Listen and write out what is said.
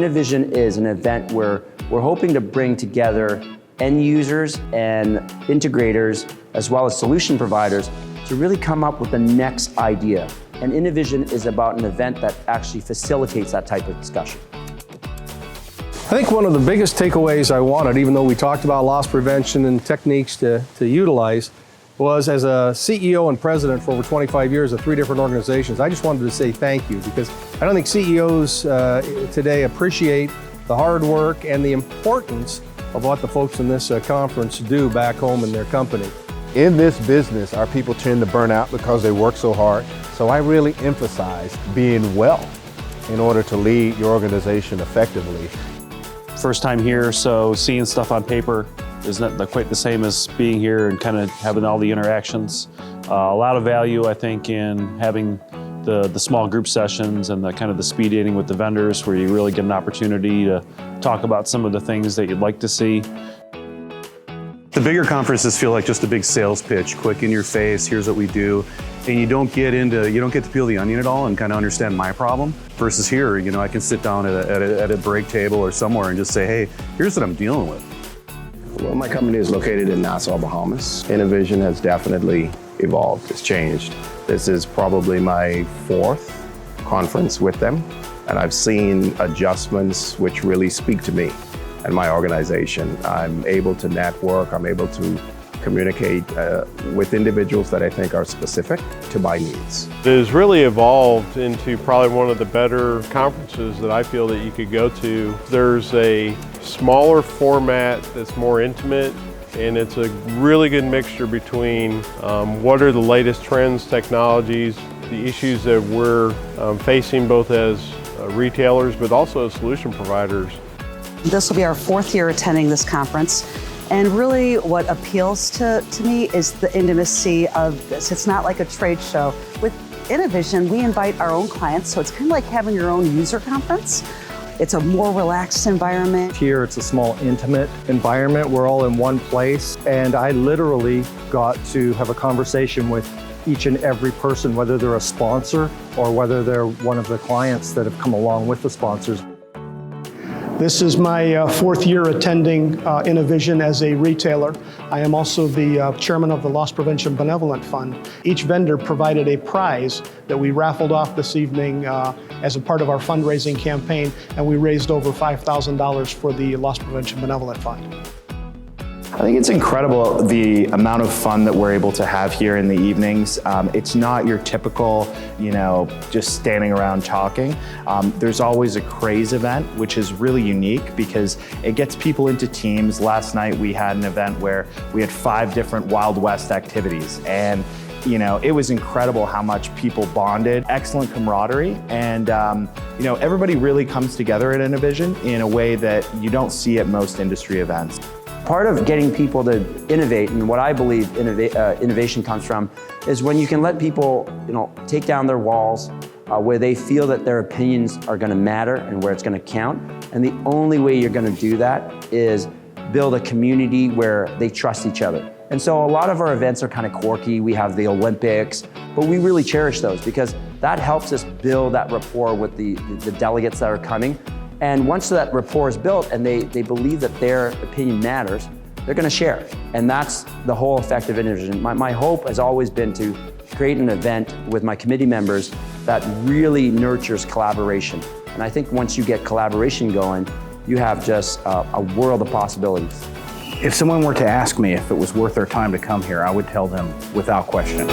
Innovision is an event where we're hoping to bring together end users and integrators, as well as solution providers, to really come up with the next idea. And Innovision is about an event that actually facilitates that type of discussion. I think one of the biggest takeaways I wanted, even though we talked about loss prevention and techniques to utilize, was as a CEO and president for over 25 years of 3 different organizations, I just wanted to say thank you, because I don't think CEOs today appreciate the hard work and the importance of what the folks in this conference do back home in their company. In this business, our people tend to burn out because they work so hard. So I really emphasize being well in order to lead your organization effectively. First time here, so seeing stuff on paper is not quite the same as being here and kind of having all the interactions. A lot of value, I think, in having the small group sessions and the kind of the speed dating with the vendors, where you really get an opportunity to talk about some of the things that you'd like to see. The bigger conferences feel like just a big sales pitch, quick in your face, here's what we do. And you don't get to peel the onion at all and kind of understand my problem. Versus here, I can sit down at a break table or somewhere and just say, hey, here's what I'm dealing with. Well, my company is located in Nassau, Bahamas. Innovision has definitely evolved, it's changed. This is probably my 4th conference with them, and I've seen adjustments which really speak to me and my organization. I'm able to network, I'm able to communicate with individuals that I think are specific to my needs. It has really evolved into probably one of the better conferences that I feel that you could go to. There's a smaller format that's more intimate, and it's a really good mixture between what are the latest trends, technologies, the issues that we're facing both as retailers but also as solution providers. This will be our 4th year attending this conference. And really what appeals to me is the intimacy of this. It's not like a trade show. With Innovision, we invite our own clients, so it's kind of like having your own user conference. It's a more relaxed environment. Here it's a small, intimate environment. We're all in one place, and I literally got to have a conversation with each and every person, whether they're a sponsor or whether they're one of the clients that have come along with the sponsors. This is my 4th year attending Innovision as a retailer. I am also the chairman of the Loss Prevention Benevolent Fund. Each vendor provided a prize that we raffled off this evening as a part of our fundraising campaign, and we raised over $5,000 for the Loss Prevention Benevolent Fund. I think it's incredible the amount of fun that we're able to have here in the evenings. It's not your typical, just standing around talking. There's always a craze event, which is really unique because it gets people into teams. Last night we had an event where we had 5 different Wild West activities, and it was incredible how much people bonded, excellent camaraderie, and everybody really comes together at Innovision in a way that you don't see at most industry events. Part of getting people to innovate, and what I believe innovation comes from, is when you can let people take down their walls where they feel that their opinions are going to matter and where it's going to count. And the only way you're going to do that is build a community where they trust each other. And so a lot of our events are kind of quirky. We have the Olympics, but we really cherish those because that helps us build that rapport with the delegates that are coming. And once that rapport is built and they believe that their opinion matters, they're going to share it. And that's the whole effect of Innovision. My hope has always been to create an event with my committee members that really nurtures collaboration. And I think once you get collaboration going, you have just a world of possibilities. If someone were to ask me if it was worth their time to come here, I would tell them without question.